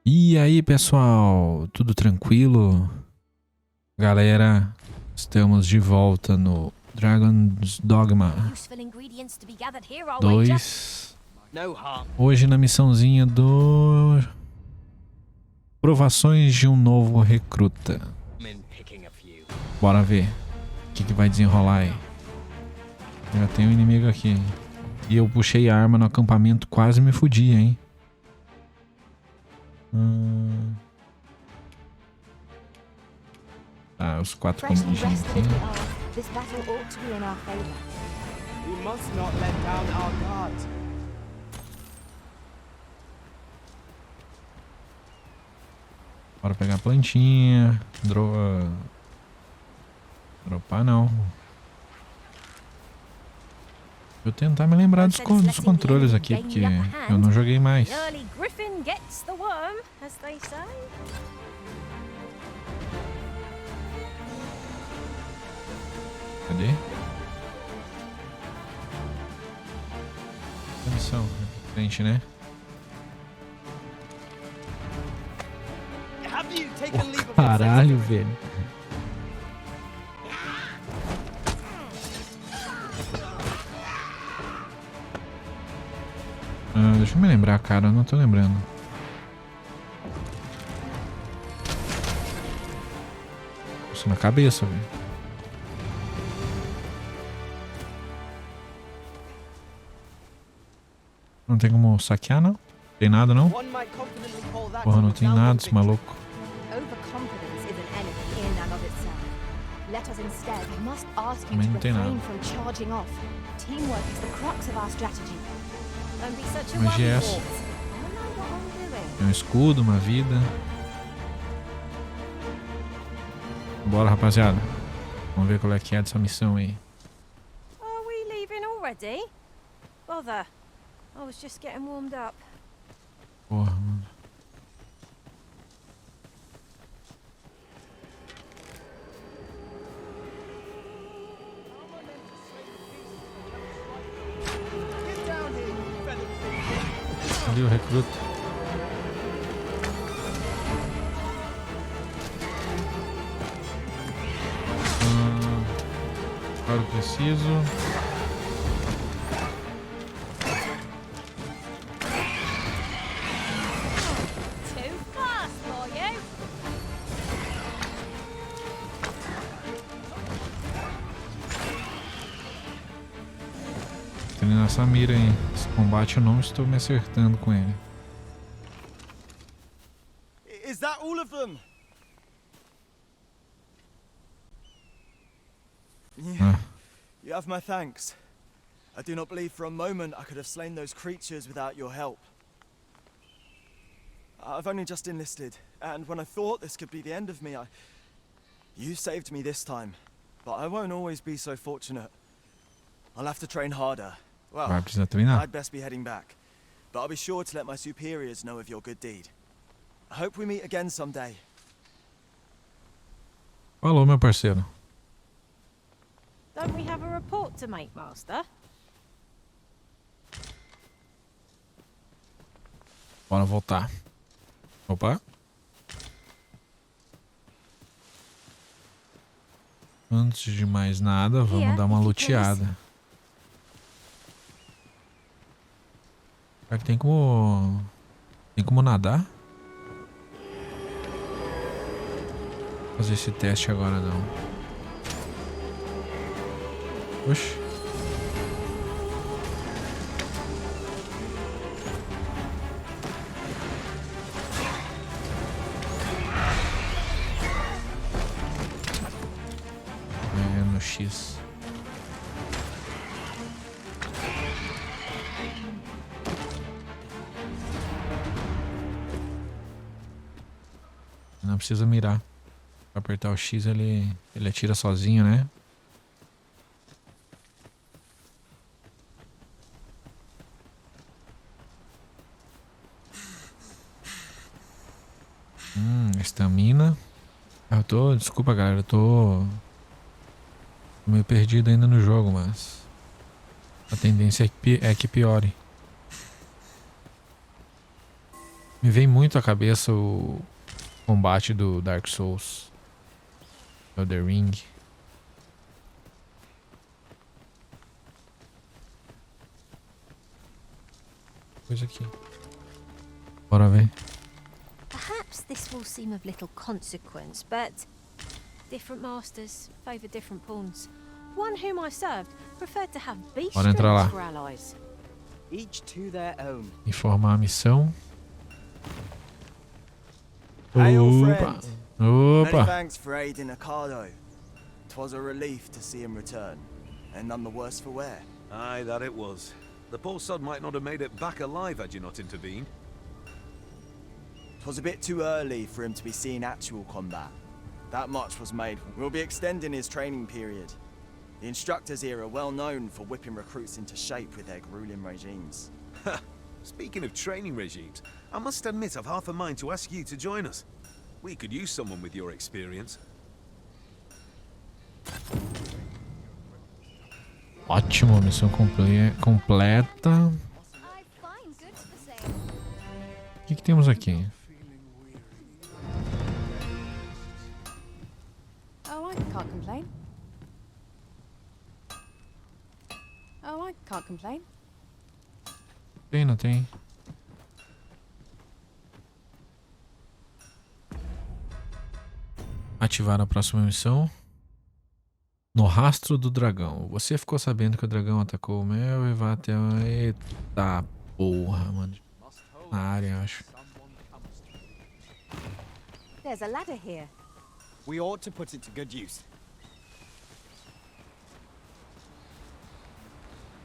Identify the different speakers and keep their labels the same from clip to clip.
Speaker 1: E aí, pessoal, tudo tranquilo? Galera, estamos de volta no Dragon's Dogma 2. Hoje na missãozinha do provações de um novo recruta. Bora ver o que vai desenrolar aí. Já tem um inimigo aqui. E eu puxei a arma no acampamento, quase me fudi, hein? Tá, os 4 comunistas aqui. Bora pegar a plantinha. Dropar não. Vou tentar me lembrar dos controles aqui, porque eu não joguei mais. Cadê? Missão, frente, né? Oh, caralho, velho. Deixa eu me lembrar, cara. Eu não tô lembrando. Isso na cabeça, velho. Não tem como saquear, não? Tem nada, não? Porra, não tem nada, esse maluco. Também não tem nada. Magia é essa? Tem um escudo, uma vida. Bora, rapaziada. Vamos ver qual é que é dessa missão aí.
Speaker 2: Are we leaving already? Bother. I was just getting warmed up.
Speaker 1: Porra, mano. Ali o recruta. Agora eu preciso. Essa mira aí. Esse combate eu não estou me acertando com ele.
Speaker 3: Is that all of them? You have my thanks. I do not believe for a moment I could have slain those creatures without your help. I've only just enlisted, and when I thought this could be the end of me, you saved me this time. But I won't always be so fortunate. I'll have to train harder. Well, I'd best be heading back, but I'll be sure to let my superiors know of your good deed. I hope we meet again someday.
Speaker 1: Falou, meu parceiro.
Speaker 2: Don't we have a report to make, Master?
Speaker 1: Bora voltar. Opa. Antes de mais nada, vamos dar uma luteada. Será que tem como... Tem como nadar? Vou fazer esse teste agora não. Oxi. É no X. Não precisa mirar. Pra apertar o X ele atira sozinho, né? Estamina. Desculpa, galera, eu tô meio perdido ainda no jogo, mas a tendência é que piore. Me vem muito à cabeça o combate do Dark Souls. The Ring. Coisa aqui. Bora ver.
Speaker 2: Perhaps this will seem of little consequence, but different masters favor different pawns. One whom I served preferred to have beast
Speaker 1: Bora entrar lá.
Speaker 2: for allies.
Speaker 4: Each to their own.
Speaker 1: Informar a missão.
Speaker 3: Hail,
Speaker 1: Opa!
Speaker 3: friend. Many
Speaker 1: Opa!
Speaker 3: thanks for aiding Ricardo. 'Twas a relief to see him return, and none the worse for wear.
Speaker 5: Aye, that it was. The poor sod might not have made it back alive had you not intervened.
Speaker 3: 'Twas a bit too early for him to be seeing actual combat. That much was made. We'll be extending his training period. The instructors here are well known for whipping recruits into shape with their grueling regimes.
Speaker 5: Speaking of training regimes, I must admit I've half a mind to ask you to join us. We could use someone with your experience.
Speaker 1: Ótimo, missão completa. O que temos aqui?
Speaker 6: Oh, I can't complain. Oh, I can't complain.
Speaker 1: Tem, não tem? Ativar a próxima missão. No Rastro do Dragão. Você ficou sabendo que o dragão atacou o mel e vai até... Eita porra, mano. Na área, acho.
Speaker 2: There's a ladder here.
Speaker 4: We ought to put it to good use.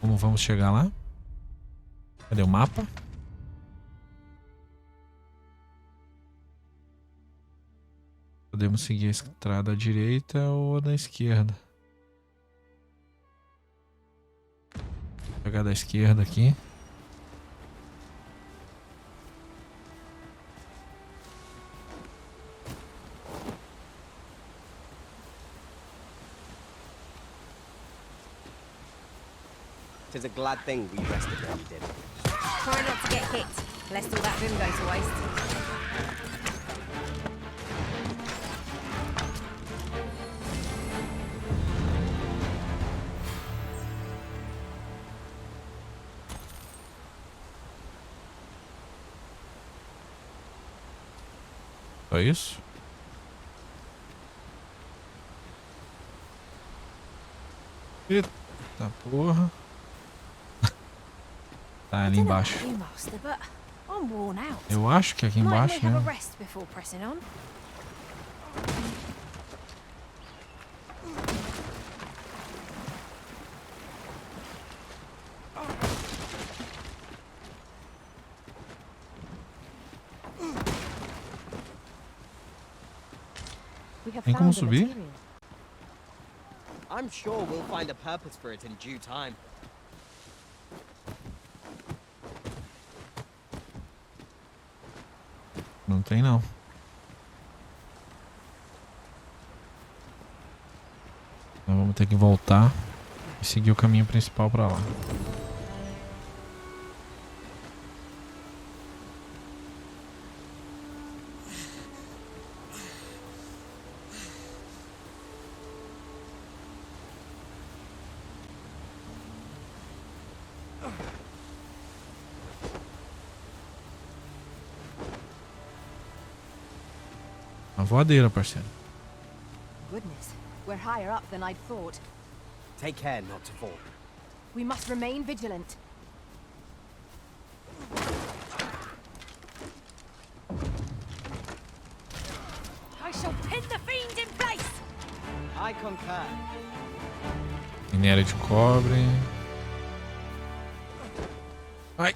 Speaker 1: Como vamos chegar lá? Cadê o mapa? Podemos seguir a estrada à direita ou da esquerda. Vou pegar da esquerda aqui.
Speaker 4: Tis a glad thing we rested when we did.
Speaker 2: Try not to get hit, lest all that room go to waste.
Speaker 1: Só isso? Eita porra. Tá ali embaixo. Eu acho que é aqui embaixo, né? Tem como subir?
Speaker 4: I'm sure we'll find a purpose for it in due time.
Speaker 1: Não tem não. Nós vamos ter que voltar e seguir o caminho principal para lá. Uma voadeira, parceiro.
Speaker 6: Goodness, we're higher up than I'd thought.
Speaker 4: Take care not to fall.
Speaker 6: We must remain vigilant.
Speaker 2: I shall pin the fiend in place.
Speaker 4: I concur.
Speaker 1: Minério de cobre. Ai.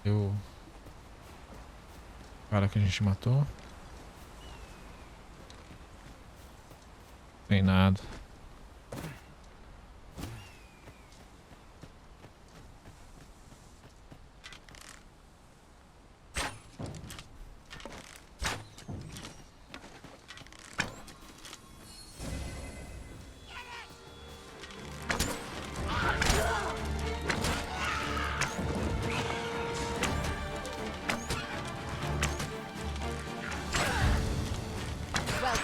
Speaker 1: O cara que a gente matou. Tem nada.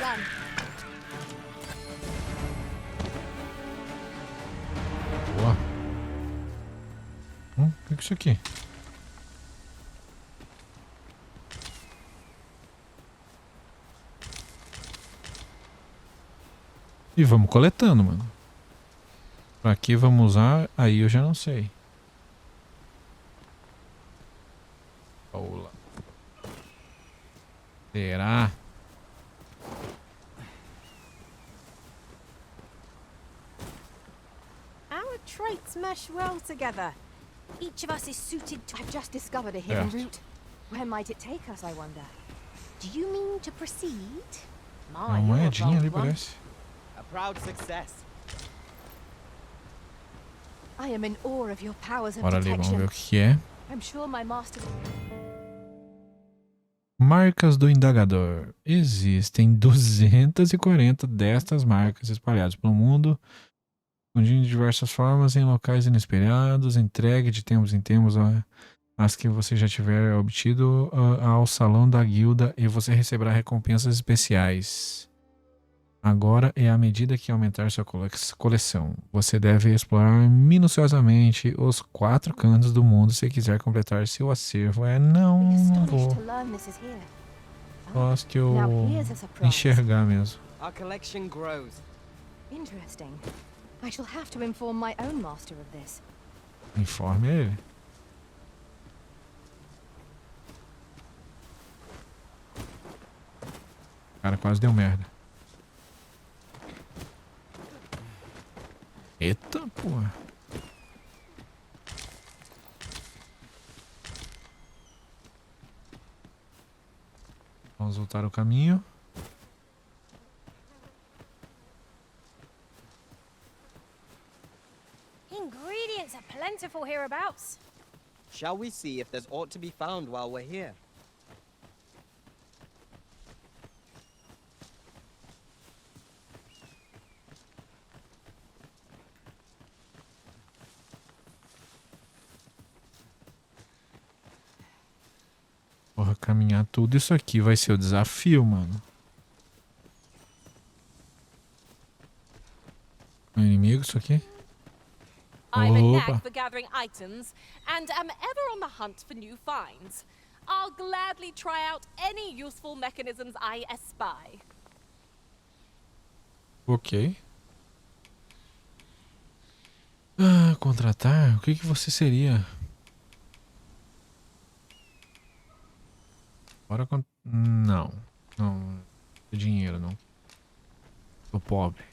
Speaker 6: done.
Speaker 1: Boa. O que é isso aqui? E vamos coletando, mano. Pra que vamos usar? Aí eu já não sei. Paula. Será?
Speaker 2: Our traits mesh well together. Each of us is suited to...
Speaker 6: I've just discovered a hidden route. Where might it take us, I wonder?
Speaker 2: Do you mean to proceed?
Speaker 1: Uma moedinha ali, parece.
Speaker 4: A proud success.
Speaker 6: I am in awe of your powers of
Speaker 1: Bora ali, vamos ver
Speaker 6: detection.
Speaker 1: o que é.
Speaker 6: I'm sure my master...
Speaker 1: Marcas do indagador. Existem 240 destas marcas espalhadas pelo mundo, fundindo de diversas formas em locais inesperados. Entregue de tempos em tempos as que você já tiver obtido ao salão da guilda e você receberá recompensas especiais. Agora é à medida que aumentar sua coleção. Você deve explorar minuciosamente os 4 cantos do mundo se quiser completar seu acervo. Não vou. Gosto que eu enxergar mesmo.
Speaker 4: Our collection grows.
Speaker 6: Interesting. I shall have to inform my own master of this.
Speaker 1: Informe ele. Cara, quase deu merda. Eita, porra. Vamos voltar o caminho.
Speaker 2: Ingredients are plentiful hereabouts.
Speaker 4: Shall we see if there's aught to be found while we're here?
Speaker 1: Porra, caminhar tudo isso aqui vai ser o desafio, mano. Um inimigo isso aqui?
Speaker 7: I'm a
Speaker 1: Opa.
Speaker 7: knack for gathering items and am ever on the hunt for new finds. I'll gladly try out any useful mechanisms I espy.
Speaker 1: Ok. Ah, contratar? O que você seria? Bora Não. Não. Dinheiro, não. Tô pobre.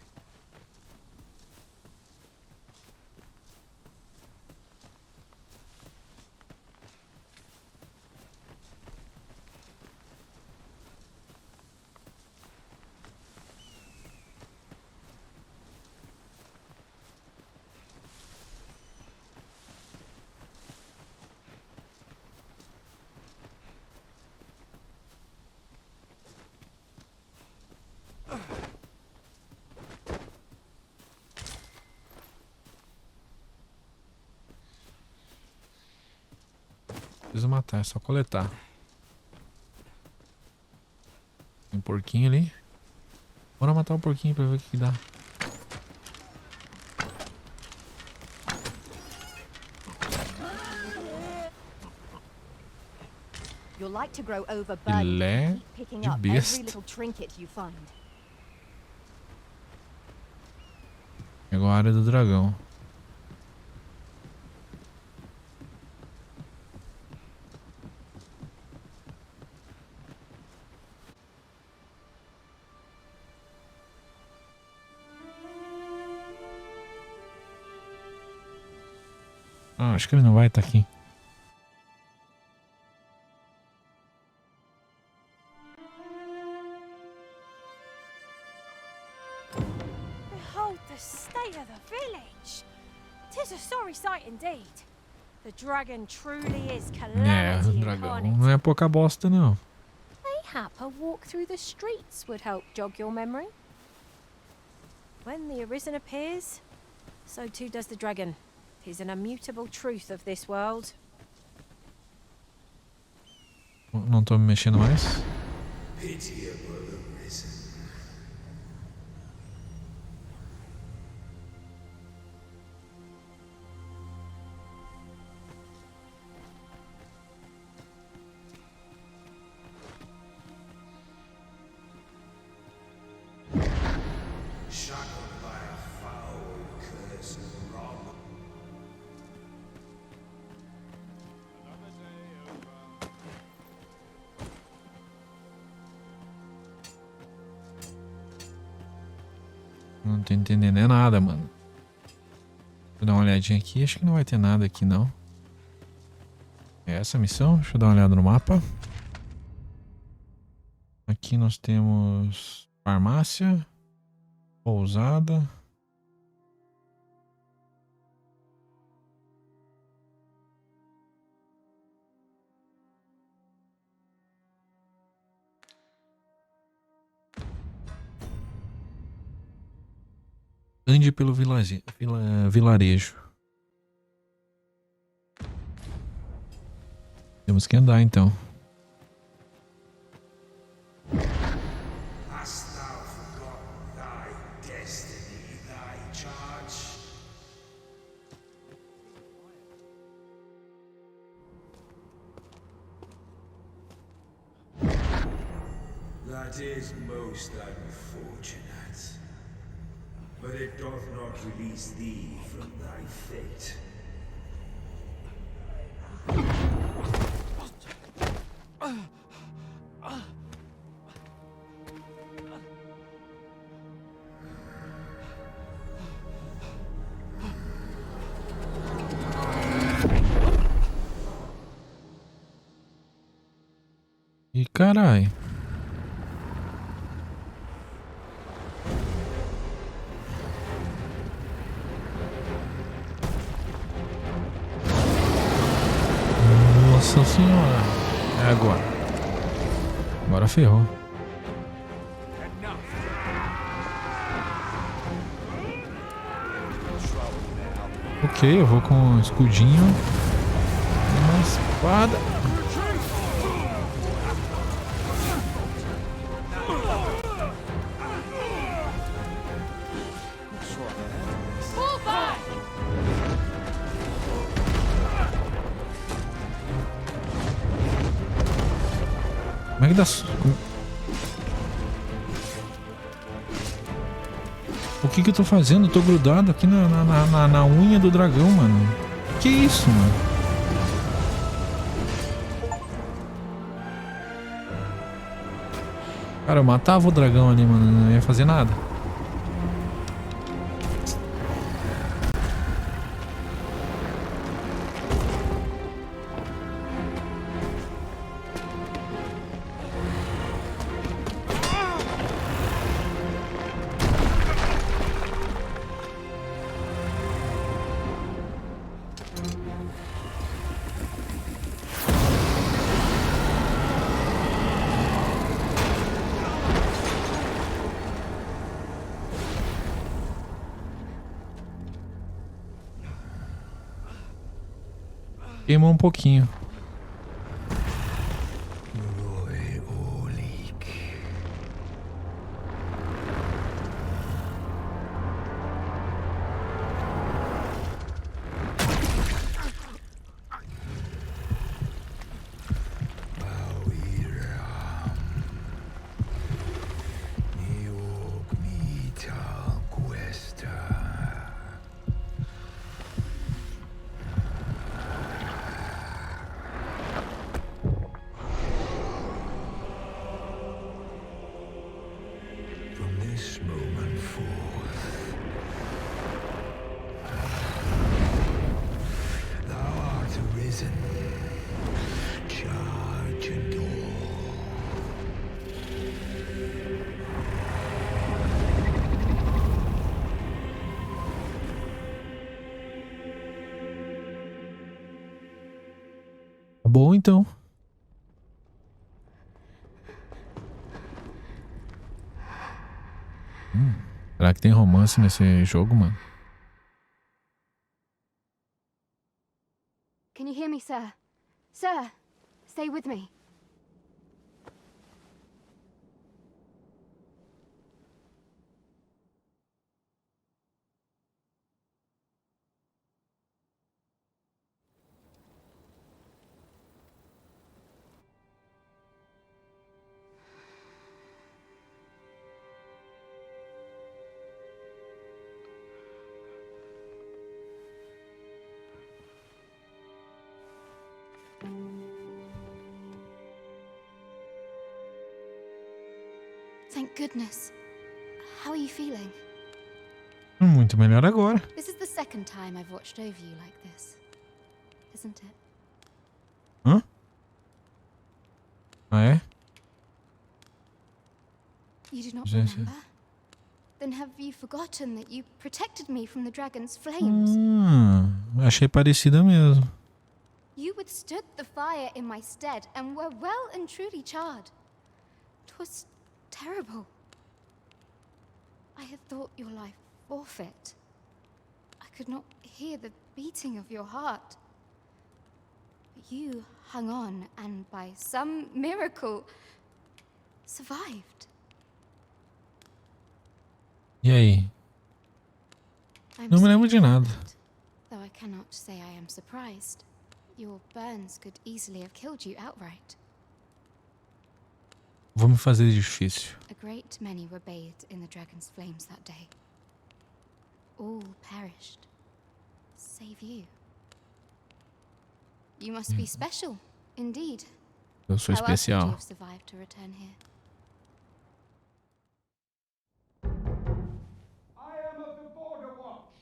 Speaker 1: Preciso matar, é só coletar. Tem um porquinho ali. Bora matar o porquinho pra ver o que dá.
Speaker 6: You'll like to grow overburdened
Speaker 1: Filé
Speaker 6: and keep picking
Speaker 1: de
Speaker 6: up
Speaker 1: besta.
Speaker 6: every little trinket you find.
Speaker 1: Pegou a área do dragão. Ah, acho que ele não vai estar aqui.
Speaker 2: Behold the state of the village. 'Tis a sorry sight indeed. The dragon truly is
Speaker 1: É,
Speaker 2: calamity
Speaker 1: o dragão
Speaker 2: incarnate.
Speaker 1: não é pouca bosta, não.
Speaker 2: Mayhap a walk through the streets would help jog your memory. When the Arisen appears, so too does the dragon. 'Tis an immutable truth of this world.
Speaker 1: Não tô me mexendo mais. tô entendendo é nada, mano. Vou dar uma olhadinha aqui. Acho que não vai ter nada aqui, não. É essa a missão? Deixa eu dar uma olhada no mapa. Aqui nós temos farmácia, pousada. Ande pelo vilarejo. Temos que andar então.
Speaker 8: Hast thou forgotten thy destiny, thy charge? That is most unfortunate. But it doth not release thee from thy fate.
Speaker 1: E carai. Nossa senhora. É agora. Agora ferrou. Ok, eu vou com um escudinho. Uma espada. Como é que dá... O que que eu tô fazendo? Eu tô grudado aqui na unha do dragão, mano. Que isso, mano? Cara, eu matava o dragão ali, mano. Não ia fazer nada. Queimou um pouquinho. Bom, então. Será que tem romance nesse jogo, mano?
Speaker 6: Can you hear me, sir? Sir, stay with me. Thank goodness. How are you feeling?
Speaker 1: Muito melhor agora.
Speaker 6: This is the second time I've watched over you like this, isn't it?
Speaker 1: Hã? Ah, é?
Speaker 6: You do not
Speaker 1: Yes, yes.
Speaker 6: remember? Then have you forgotten that you protected me from the dragon's flames?
Speaker 1: Achei parecida mesmo.
Speaker 6: You withstood the fire in my stead and were well and truly charred. 'Twas terrible. I had thought your life forfeit. I could not hear the beating of your heart. But you hung on and by some miracle survived.
Speaker 1: E aí?
Speaker 6: I'm
Speaker 1: Não me lembro de
Speaker 6: sorry,
Speaker 1: nada.
Speaker 6: though I cannot say I am surprised. Your burns could easily have killed you outright.
Speaker 1: Vou me fazer difícil.
Speaker 6: A great many were bathed in the dragon's flames that day. All perished, save you. You must be special, indeed.
Speaker 1: Eu sou
Speaker 6: How else would you
Speaker 1: especial.
Speaker 6: have survived to return here?
Speaker 8: I am of the Border Watch.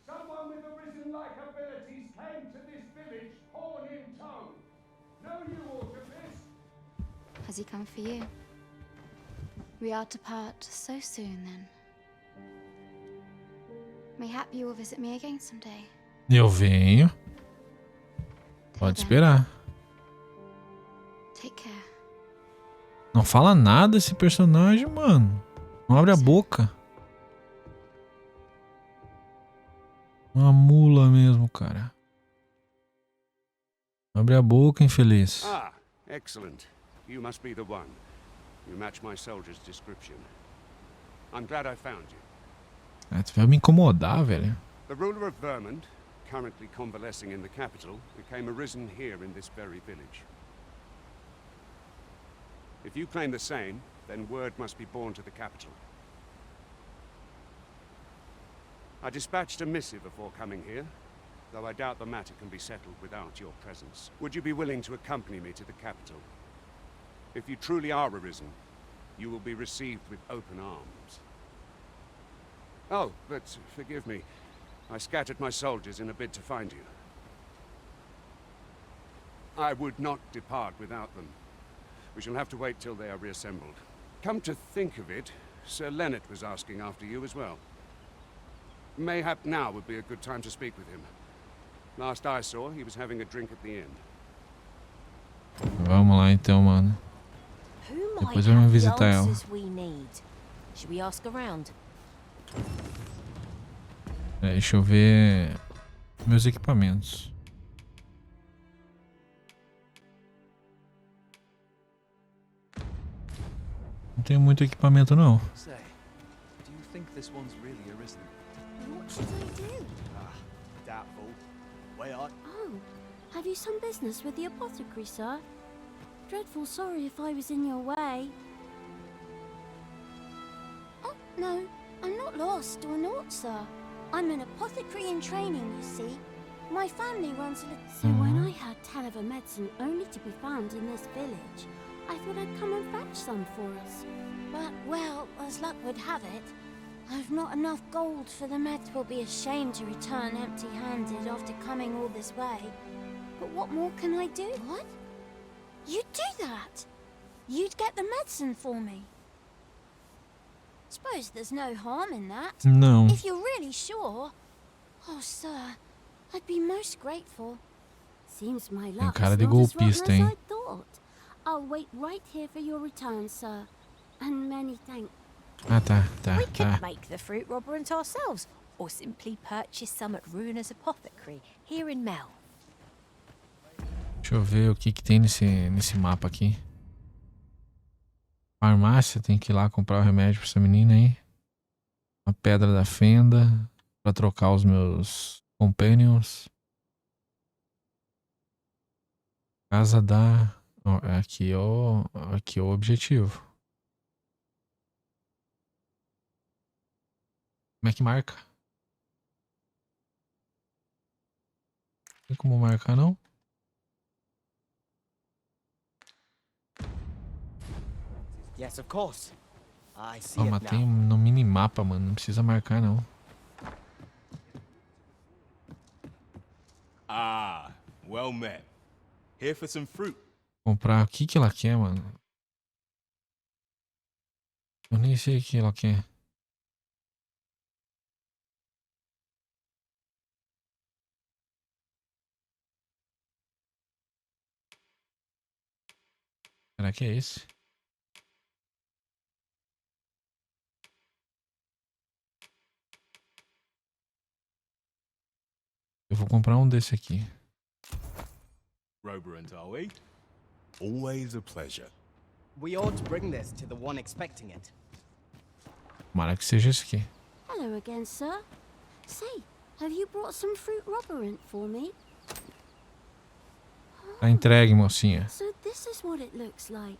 Speaker 8: Someone with arisen-like abilities came to this village, horn in tow. Know you aught of this?
Speaker 6: Has he come for you? We are to part so soon, then. Mayhap you will visit me again someday.
Speaker 1: Eu venho.
Speaker 6: Till
Speaker 1: Pode
Speaker 6: then,
Speaker 1: esperar.
Speaker 6: Take care.
Speaker 1: Não fala nada esse personagem, mano. Não abre a boca. Uma mula mesmo, cara. Abre a boca, infeliz.
Speaker 9: Ah, excellent. You must be the one. You match my soldier's description. I'm glad I found you.
Speaker 1: Ah, tu vai me incomodar, velho.
Speaker 9: The ruler of Vermont, currently convalescing in the capital, became arisen here in this very village. If you claim the same, then word must be borne to the capital. I dispatched a missive before coming here, though I doubt the matter can be settled without your presence. Would you be willing to accompany me to the capital? If you truly are arisen, you will be received with open arms. Oh, but forgive me. I scattered my soldiers in a bid to find you. I would not depart without them. We shall have to wait till they are reassembled. Come to think of it, Sir Leonard was asking after you as well. Mayhap now would be a good time to speak with him. Last I saw, he was having a drink at the inn.
Speaker 1: Vamos lá então, mano.
Speaker 2: Who might
Speaker 1: Depois vamos
Speaker 2: have the
Speaker 1: visitar ela.
Speaker 2: answers we need? Should we ask around?
Speaker 1: Deixa eu ver meus equipamentos. Não tenho muito equipamento não.
Speaker 3: Say, do you think this one's really arisen?
Speaker 10: What should I do?
Speaker 3: Doubtful. Way on.
Speaker 10: Oh, have you some business with the apothecary, sir? Dreadful sorry if I was in your way. Oh, no, I'm not lost or naught, sir. I'm an apothecary in training, you see. My family runs a little... So when I heard tell of a medicine only to be found in this village, I thought I'd come and fetch some for us. But, well, as luck would have it, I've not enough gold for the meds. Will be ashamed to return empty-handed after coming all this way. But what more can I do? What? You'd do that? You'd get the medicine for me? Suppose there's no harm in that.
Speaker 1: Não.
Speaker 10: If you're really sure. Oh, sir, I'd be most grateful. Seems my luck's
Speaker 1: cara de
Speaker 10: not as rotten
Speaker 1: golpista,
Speaker 10: as
Speaker 1: hein?
Speaker 10: I thought. I'll wait right here for your return, sir. And many thanks.
Speaker 1: Ah, tá,
Speaker 2: We
Speaker 1: tá,
Speaker 2: could
Speaker 1: tá.
Speaker 2: make the fruit robberant ourselves, or simply purchase some at Ruina's apothecary here in Mel.
Speaker 1: Deixa eu ver o que que tem nesse mapa aqui. Farmácia, tem que ir lá comprar o remédio pra essa menina aí. A pedra da fenda pra trocar os meus companions. Casa da... Ó, aqui é o objetivo. Como é que marca? Não tem como marcar, não?
Speaker 4: Yes, of course. I see
Speaker 1: Ó,
Speaker 4: it
Speaker 1: mas tem
Speaker 4: now.
Speaker 1: no minimapa, mano. Não precisa marcar, não.
Speaker 11: Well met. Here for some fruit.
Speaker 1: Comprar o que ela quer, mano? Eu nem sei o que ela quer. Será que é esse? Eu vou comprar um desse aqui.
Speaker 11: Roberant, are we? Always a pleasure.
Speaker 4: We ought to bring this to the one expecting it.
Speaker 1: Tomara que seja esse aqui.
Speaker 10: Hello again, sir. Say, have you brought some fruit roberant for me?
Speaker 1: Tá entregue, mocinha.
Speaker 10: So this is what it looks like.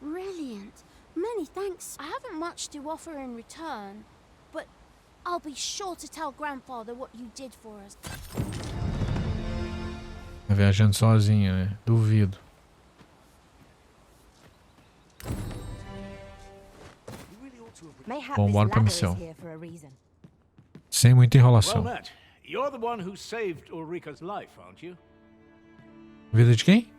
Speaker 10: Brilliant. Many thanks. I haven't much to offer in return, but I'll be sure to tell Grandfather what you did for us.
Speaker 1: Tá viajando sozinha, né? Duvido. Bom, bora pra missão. Sem muita enrolação.
Speaker 12: Well met. You're the one who saved Ulrika's life, aren't you?
Speaker 1: Vida de quem?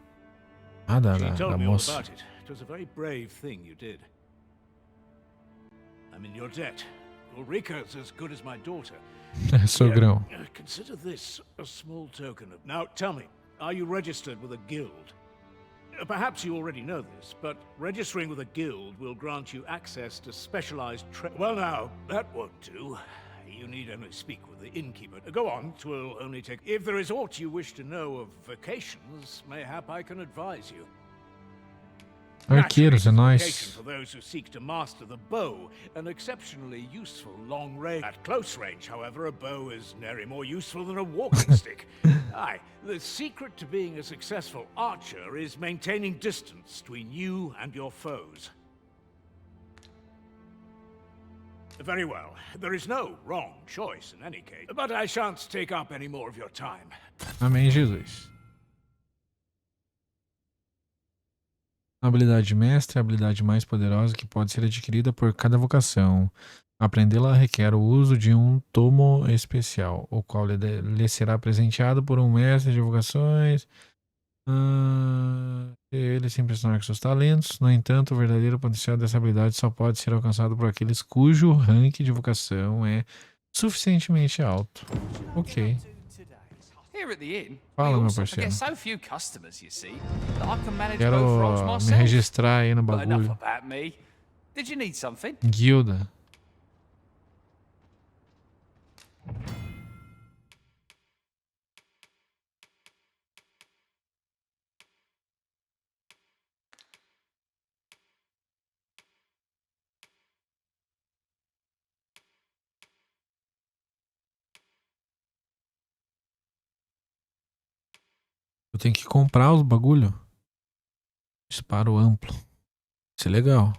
Speaker 1: Ah, da
Speaker 12: She told me all
Speaker 1: moça.
Speaker 12: about it. It was a very brave thing you did. I'm in your debt. Ulrika's as good as my daughter.
Speaker 1: Sogrão.
Speaker 12: Consider this a small token of... Now, tell me, are you registered with a guild? Perhaps you already know this, but registering with a guild will grant you access to specialized Well now, that won't do. You need only speak with the innkeeper. Go on, 'twill only take... If there is aught you wish to know of vacations, mayhap I can advise you.
Speaker 1: Arqueiros, é nóis.
Speaker 12: For those who seek to master the bow, an exceptionally useful long range. At close range, however, a bow is nary more useful than a walking stick. Aye, the secret to being a successful archer is maintaining distance between you and your foes. Very well. There is no wrong choice in any case, but I shan't take up any more of your time.
Speaker 1: Amém, Jesus. A habilidade de mestre é a habilidade mais poderosa que pode ser adquirida por cada vocação. Aprendê-la requer o uso de um tomo especial, o qual lhe será presenteado por um mestre de vocações. Ele se impressionar com seus talentos. No entanto, o verdadeiro potencial dessa habilidade só pode ser alcançado por aqueles cujo rank de vocação é suficientemente alto. Ok. Fala, meu parceiro. Quero me registrar aí no bagulho. Guilda. Eu tenho que comprar os bagulho. Disparo amplo. Isso é legal.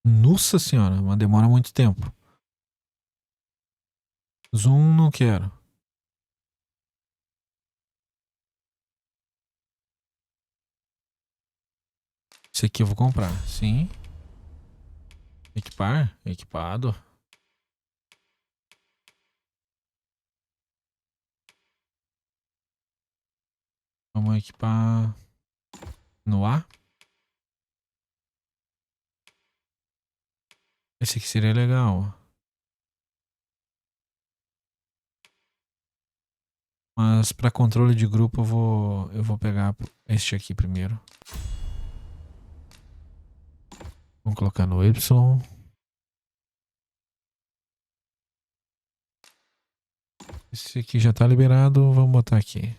Speaker 1: Nossa senhora, mas demora muito tempo. Zoom não quero. Esse aqui eu vou comprar, sim. Equipar? Equipado. Vamos equipar no A. Esse aqui seria legal. Mas para controle de grupo eu vou pegar este aqui primeiro. Vamos colocar no Y. Esse aqui já está liberado, vamos botar aqui.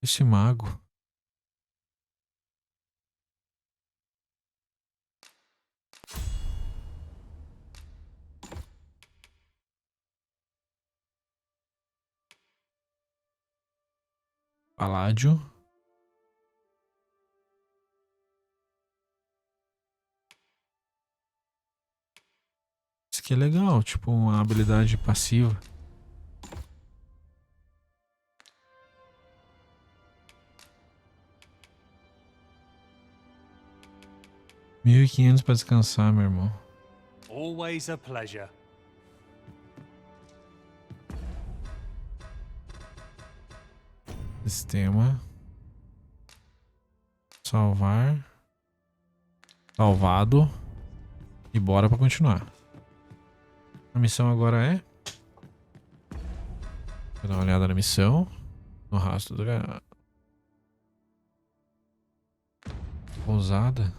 Speaker 1: Esse mago. Paládio. Esse que é legal, tipo uma habilidade passiva. $1.500 pra descansar, meu irmão.
Speaker 12: Always a pleasure.
Speaker 1: Sistema. Salvar. Salvado. E bora pra continuar. A missão agora é... Vou dar uma olhada na missão. No rastro do... Pousada.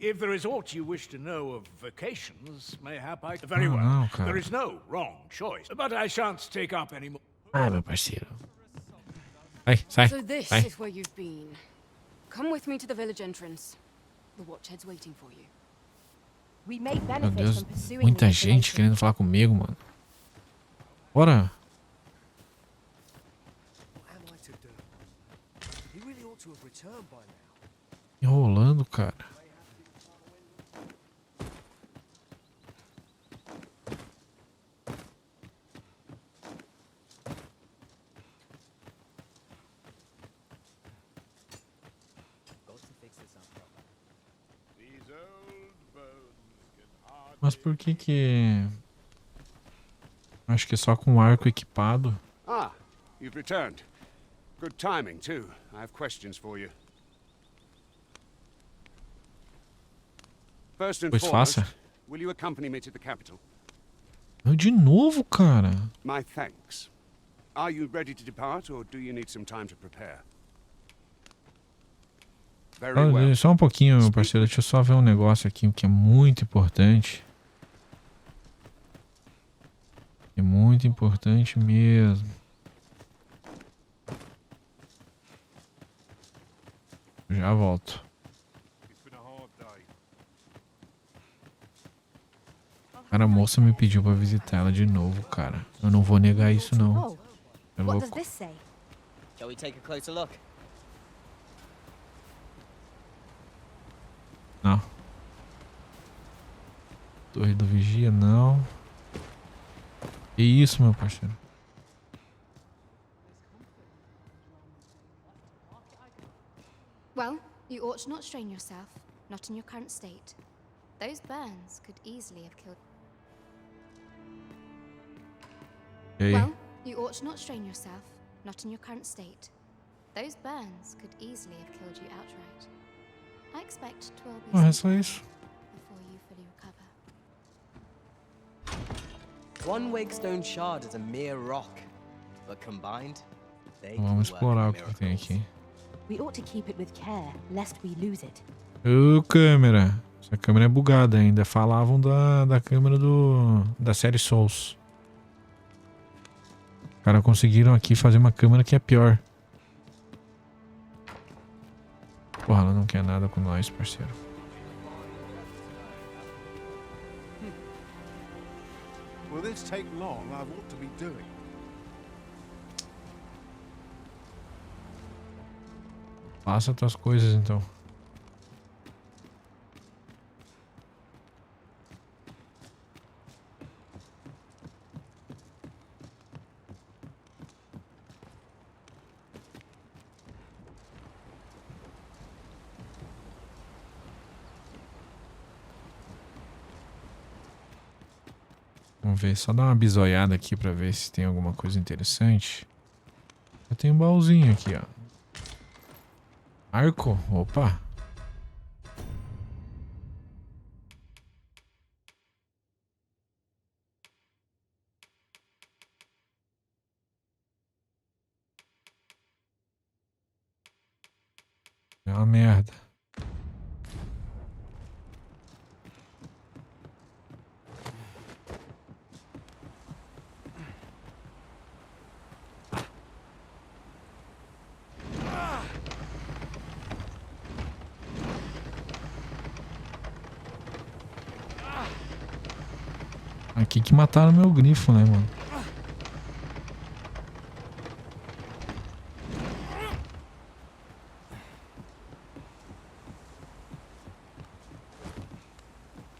Speaker 12: If there is aught you wish to know of vacations, mayhap I... Very well.
Speaker 1: Não, cara.
Speaker 12: There is no wrong choice, but I shan't take up any more...
Speaker 1: Ai, meu parceiro. Sai, sai,
Speaker 13: So this
Speaker 1: sai.
Speaker 13: is where you've been. Come with me to the village entrance. The watchhead's waiting for you.
Speaker 2: We may
Speaker 1: Meu
Speaker 2: benefit
Speaker 1: Deus,
Speaker 2: from pursuing
Speaker 1: muita
Speaker 2: the
Speaker 1: gente
Speaker 2: information.
Speaker 1: querendo falar comigo, mano. Bora. Enrolando, cara. Mas por que que... Acho que só com arco equipado.
Speaker 9: Ah, you've returned. Good timing, too. I have questions for you. First and
Speaker 1: Pois
Speaker 9: foremost,
Speaker 1: faça.
Speaker 9: will you accompany me to the capital?
Speaker 1: Eu de novo, cara.
Speaker 9: My thanks. Are you ready to depart, or do you need some time to prepare? Very well.
Speaker 1: Só um pouquinho, meu parceiro. Deixa eu só ver um negócio aqui que é muito importante. É muito importante mesmo. Já volto. Cara, a moça me pediu pra visitar ela de novo, cara. Eu não vou negar isso, não.
Speaker 2: Oh,
Speaker 1: É
Speaker 2: what does
Speaker 1: louco.
Speaker 2: this say?
Speaker 4: Shall we take a closer look?
Speaker 1: Não. Torre do Vigia, não. Que isso, meu parceiro?
Speaker 6: Well, you ought not strain yourself, not in your current state. Those burns could easily have killed...
Speaker 1: E aí?
Speaker 6: Well, you ought not strain yourself, not in your current state. Those burns could easily have killed you outright. I expect 'twill be
Speaker 1: Ah, é
Speaker 6: some
Speaker 1: só isso.
Speaker 6: before you fully recover.
Speaker 4: One Wakestone shard is a mere rock, but combined, they can
Speaker 1: Vamos
Speaker 4: work
Speaker 1: explorar o que tem
Speaker 4: miracles.
Speaker 1: aqui.
Speaker 2: We ought to keep it with care, lest we lose it.
Speaker 1: Ô, câmera. Essa câmera é bugada ainda. Falavam da câmera da série Souls. Cara, conseguiram aqui fazer uma câmera que é pior. Porra, ela não quer nada com nós, parceiro.
Speaker 11: Will this take long? I've what to be doing.
Speaker 1: Faça tuas coisas, então. Vamos ver, só dar uma bisoiada aqui pra ver se tem alguma coisa interessante. Eu tenho um baúzinho aqui, ó. Arco? Opa! É uma merda. Aqui que mataram meu grifo, né, mano?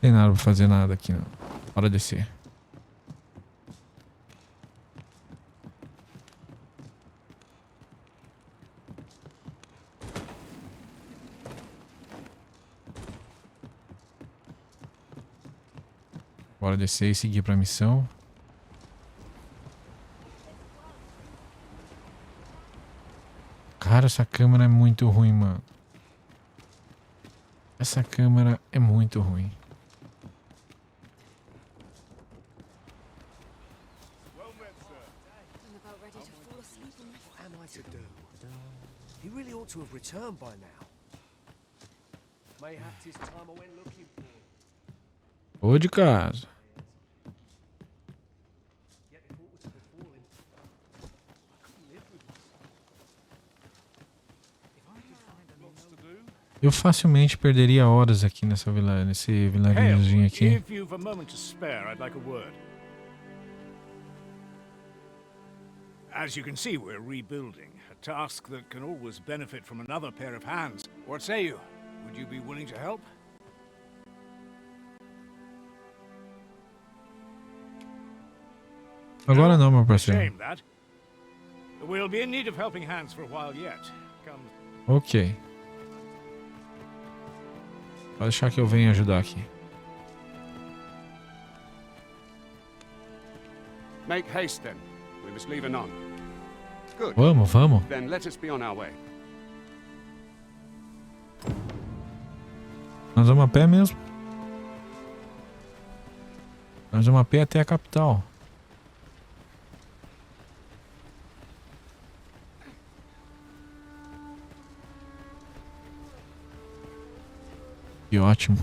Speaker 1: Tem nada pra pra fazer nada aqui, não. Bora descer. Bora descer e seguir pra missão. Cara, essa câmera é muito ruim, mano. Essa câmera é muito ruim.
Speaker 14: He really ought to have returned by now. Mayhaps his time I went looking for.
Speaker 1: Ô de casa. Eu facilmente perderia horas aqui nessa nesse vilarejinho aqui.
Speaker 12: If you've a moment to spare, I'd like a word. As you can see, we're rebuilding, a task that can always benefit from another pair of hands. What say you? Would you be willing to help?
Speaker 1: Agora não, meu parceiro.
Speaker 12: Shame that. We'll be in need of helping hands for a while yet. Come.
Speaker 1: Ok. Pode deixar que eu venha ajudar aqui.
Speaker 9: Make haste then. We must leave anon. Good.
Speaker 1: Vamos, vamos.
Speaker 9: Then let us be on our way.
Speaker 1: Nós vamos a pé mesmo. Nós vamos a pé até a capital. Que ótimo.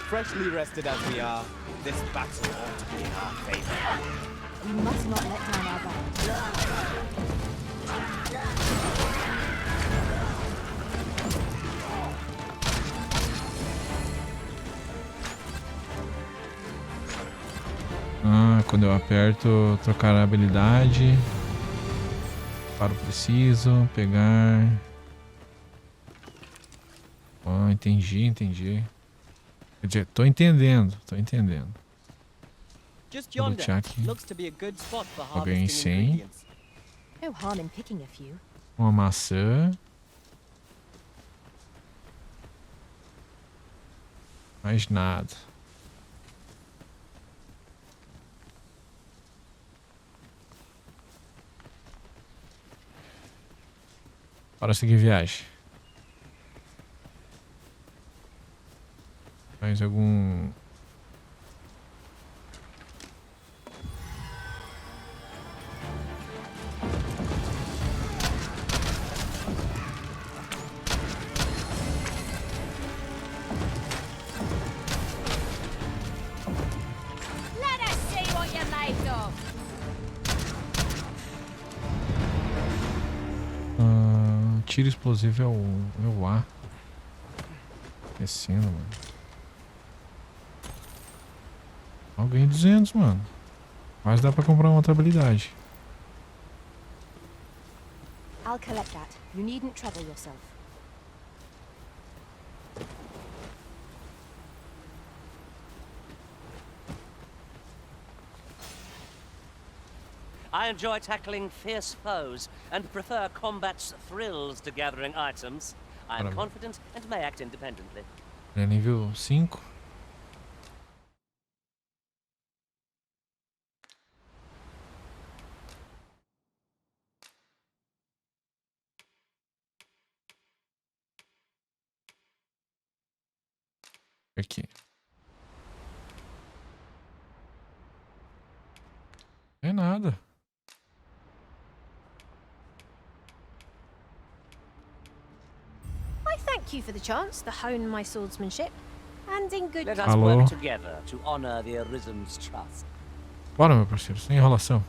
Speaker 4: Freshly rested as we are, this battle ought to be in our favor.
Speaker 2: We must not let down our guard.
Speaker 1: Quando eu aperto trocar a habilidade. Para o preciso, pegar. Entendi. Quer dizer, tô entendendo.
Speaker 4: Just
Speaker 1: Vou
Speaker 4: yonder
Speaker 1: lutear aqui.
Speaker 4: looks to be a good spot for
Speaker 1: Eu ganhei
Speaker 4: harvesting
Speaker 1: 100.
Speaker 4: ingredients.
Speaker 2: No harm in picking a few.
Speaker 1: Uma maçã. Mais nada. Bora seguir viagem. Mais algum...
Speaker 2: Let us see what you're made of.
Speaker 1: Tiro explosivo é o A. Descendo, mano. Ganhei 200, mano. Mas dá pra comprar uma outra habilidade.
Speaker 2: I'll collect that. You needn't trouble yourself.
Speaker 15: I enjoy tackling fierce foes and prefer combat's thrills to gathering items. I am confident and may act independently.
Speaker 1: É nível 5. Aqui. É nada.
Speaker 2: I thank you for the chance to hone my swordsmanship, and in good
Speaker 15: Let us work together to honor the Arisen's trust.
Speaker 1: Bora, meu parceiro, sem enrolação.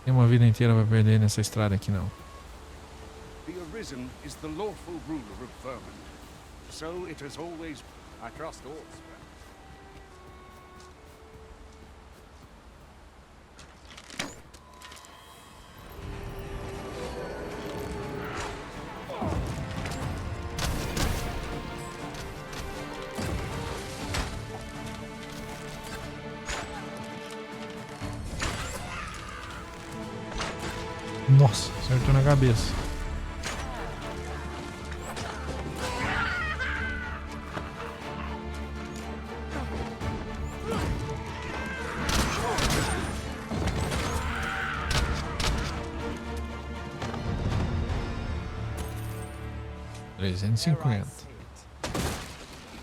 Speaker 1: Tem uma vida inteira pra perder nessa estrada aqui, não.
Speaker 9: The Arisen is the lawful ruler of Vermund. So it has always... I trust all.
Speaker 1: Nossa, acertou na cabeça.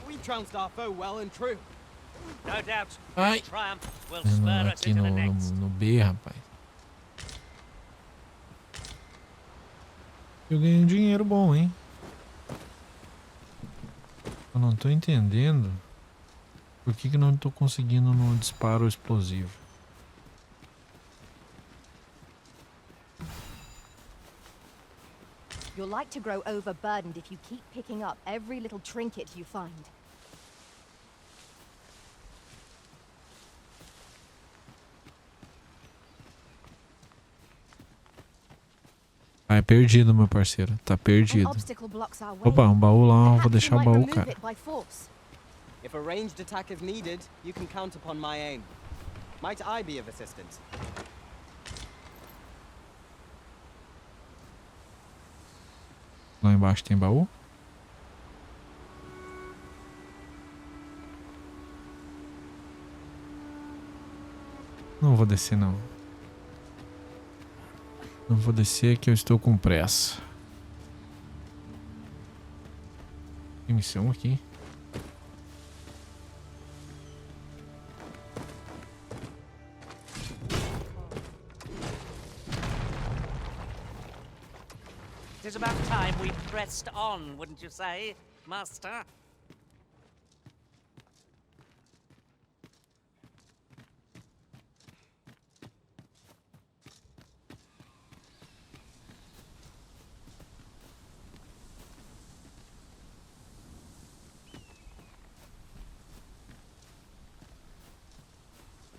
Speaker 4: We trounced our foe well and true.
Speaker 15: No doubt.
Speaker 1: Ai.
Speaker 15: Triumph will spur us
Speaker 1: Aqui
Speaker 15: into
Speaker 1: no,
Speaker 15: the next.
Speaker 1: no B, rapaz. Eu ganhei um dinheiro bom, hein? Eu não tô entendendo por que não tô conseguindo no disparo explosivo.
Speaker 16: You're like to grow overburdened if you keep picking up every little trinket you find.
Speaker 1: Ah, é perdido, meu parceiro. Tá perdido. Opa, um baú lá. Vou deixar o baú, cara.
Speaker 4: If a ranged attack is needed, you can count upon my aim. Might I be of assistance?
Speaker 1: Lá embaixo tem baú? Não vou descer, não. Não vou descer que eu estou com pressa. Tem missão aqui.
Speaker 15: It is about time we pressed on, wouldn't you say, Master?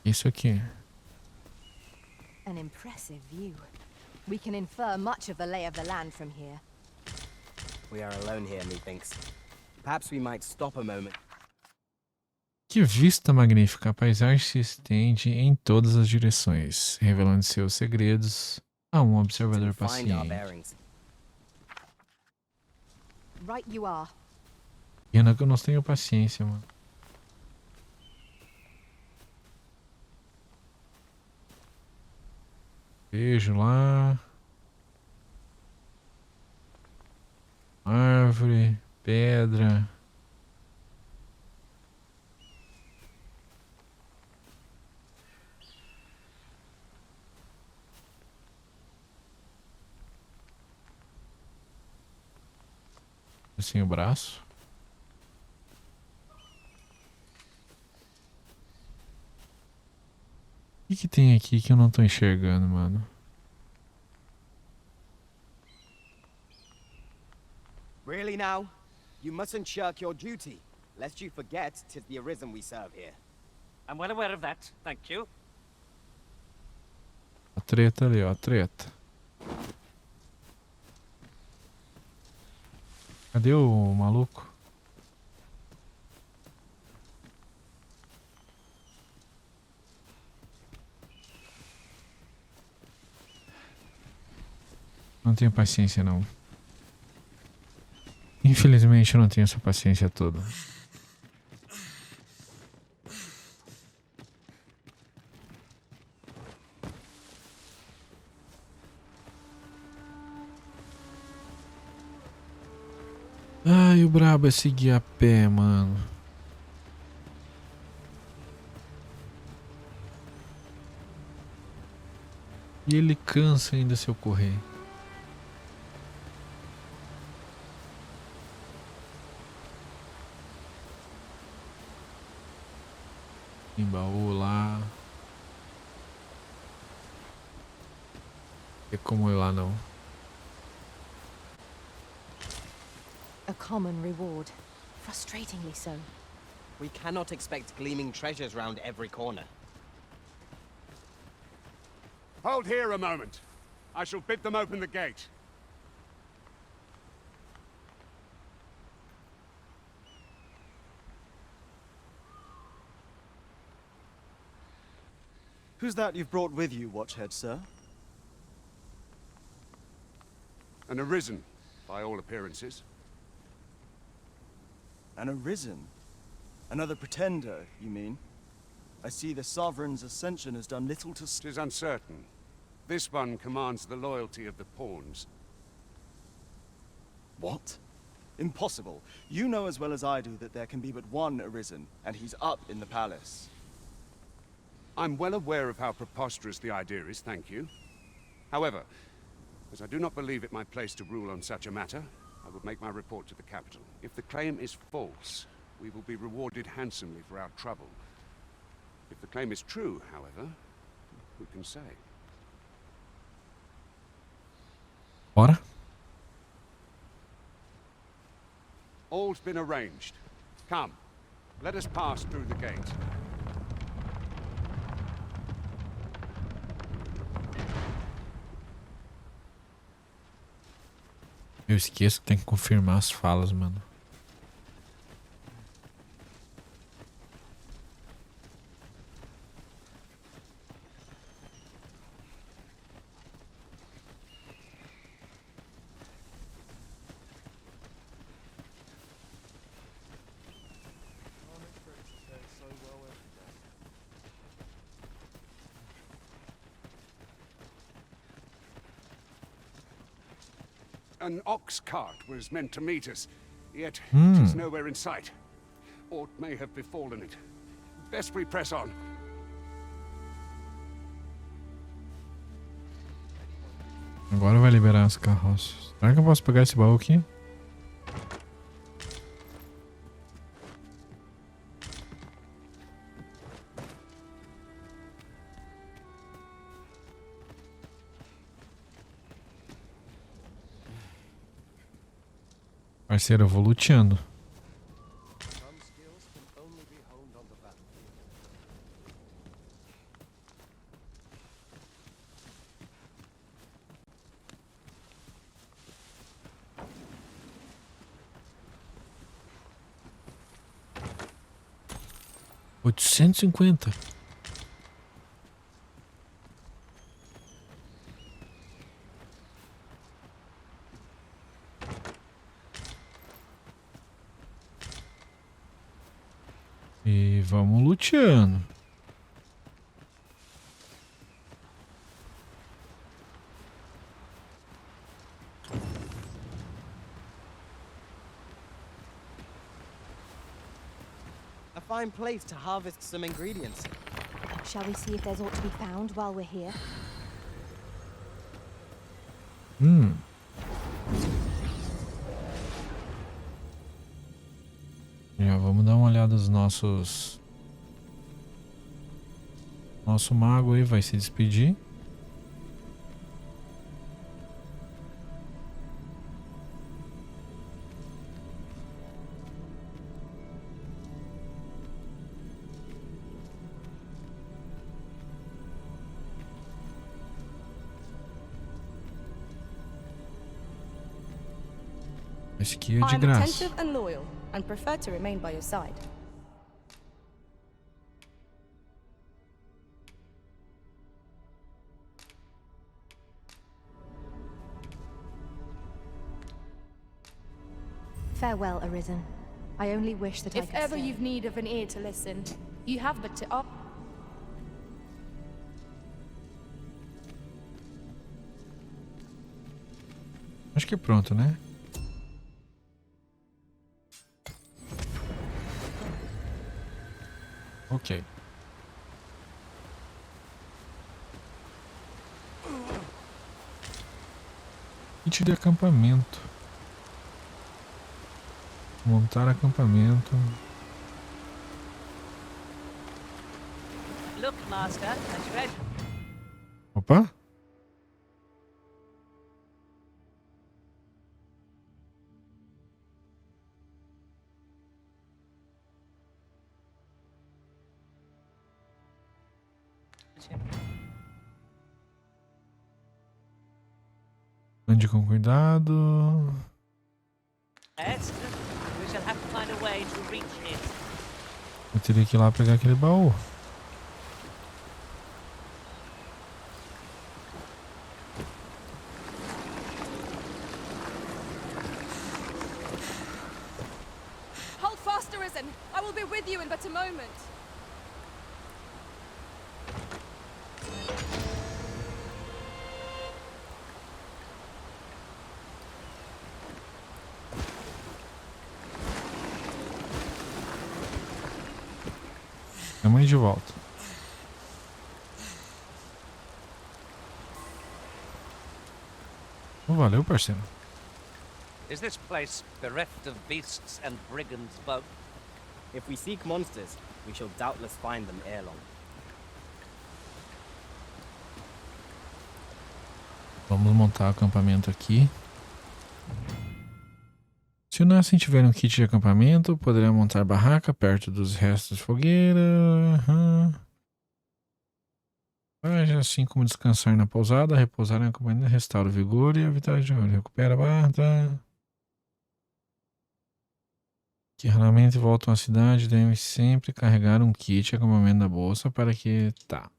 Speaker 1: Isso aqui.
Speaker 16: An impressive view. We can infer much of the lay of the land from here.
Speaker 4: We are alone here, methinks. Perhaps we might stop a moment.
Speaker 1: Que vista magnífica! A paisagem se estende em todas as direções, revelando seus segredos a um observador paciente.
Speaker 16: Right you are.
Speaker 1: Pena que eu não tenho paciência, mano. Vejo lá. Árvore, pedra. Assim o braço. O que tem aqui que eu não tô enxergando, mano?
Speaker 4: Really now? You mustn't shirk your duty, lest you forget 'tis the Arisen we serve here.
Speaker 15: I'm well aware of that, thank you.
Speaker 1: A treta ali, ó, a treta. Cadê o maluco? Não tenho paciência, não. Infelizmente eu não tenho essa paciência toda. Ai, o brabo é seguir a pé, mano. E ele cansa ainda se eu correr. Tem baú lá. É como eu lá não.
Speaker 16: A common reward. Frustratingly so.
Speaker 4: We cannot expect gleaming treasures round every corner.
Speaker 9: Hold here a moment. I shall bid them open the gate.
Speaker 3: Who's that you've brought with you, Watchhead, sir?
Speaker 9: An arisen, by all appearances.
Speaker 3: An arisen? Another pretender, you mean? I see the Sovereign's ascension has done little to...
Speaker 9: It is uncertain. This one commands the loyalty of the pawns.
Speaker 3: What? Impossible. You know as well as I do that there can be but one arisen, and he's up in the palace.
Speaker 9: I'm well aware of how preposterous the idea is, thank you. However, as I do not believe it my place to rule on such a matter, I will make my report to the capital. If the claim is false, we will be rewarded handsomely for our trouble. If the claim is true, however, who can say?
Speaker 1: Bora?
Speaker 9: All's been arranged. Come, let us pass through the gate.
Speaker 1: Eu esqueço que tem que confirmar as falas, mano.
Speaker 9: An ox cart was meant to meet us, yet it is nowhere in sight. Aught may have befallen it. Best we press on.
Speaker 1: Agora vai liberar as carroças. Será que eu posso pegar esse baú aqui? Parceiro, eu vou luteando. $850. E vamos luteando.
Speaker 4: A fine place to harvest some ingredients.
Speaker 16: Shall we see if there's aught to be found while we're here?
Speaker 1: Já vamos dar uma olhada nos nossos... Nosso mago aí vai se despedir. Esse aqui é de graça.
Speaker 17: I'm attentive and loyal, and prefer to remain by your side.
Speaker 16: Farewell, Arisen. I only wish that I could
Speaker 17: If ever
Speaker 16: stay.
Speaker 17: you've need of an ear to listen, you have but to up.
Speaker 1: Acho que pronto, né? Ok. Kit de acampamento. Montar acampamento.
Speaker 15: Look, Master, a treasure.
Speaker 1: Opa! Ande com cuidado.
Speaker 15: Yes, we shall have to find a way to reach it.
Speaker 1: Eu teria que ir lá pegar aquele baú.
Speaker 17: better moment.
Speaker 1: Tamo aí de volta. Oh, valeu, parceiro.
Speaker 15: Is this place bereft of beasts and brigands both?
Speaker 4: If we seek monsters, we shall doubtless find them ere long.
Speaker 1: Vamos montar o acampamento aqui. Se o Nassim tiver um kit de acampamento, poderá montar barraca perto dos restos de fogueira. Assim como descansar na pousada, repousar na acampamento, restaura o vigor e a vitalidade. Recupera a barra. Que raramente voltam à cidade, devem sempre carregar um kit de acampamento na bolsa para que... Tá.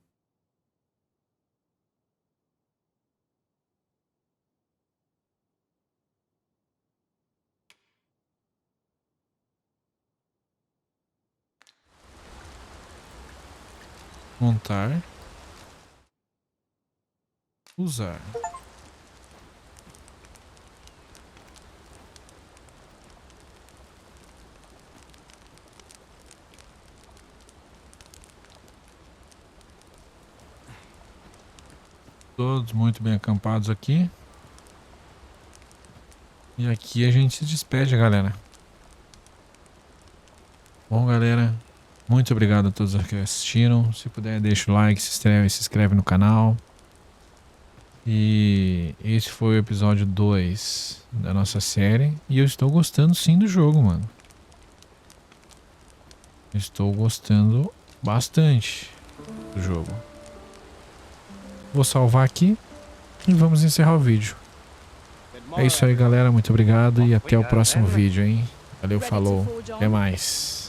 Speaker 1: Montar. Usar. Todos muito bem acampados aqui. E aqui a gente se despede, galera. Bom, galera, muito obrigado a todos que assistiram. Se puder, deixa o like, se inscreve no canal. E esse foi o episódio 2 da nossa série. E eu estou gostando sim do jogo, mano. Estou gostando bastante do jogo. Vou salvar aqui e vamos encerrar o vídeo. É isso aí, galera. Muito obrigado e até o próximo vídeo, hein? Valeu, falou. Até mais.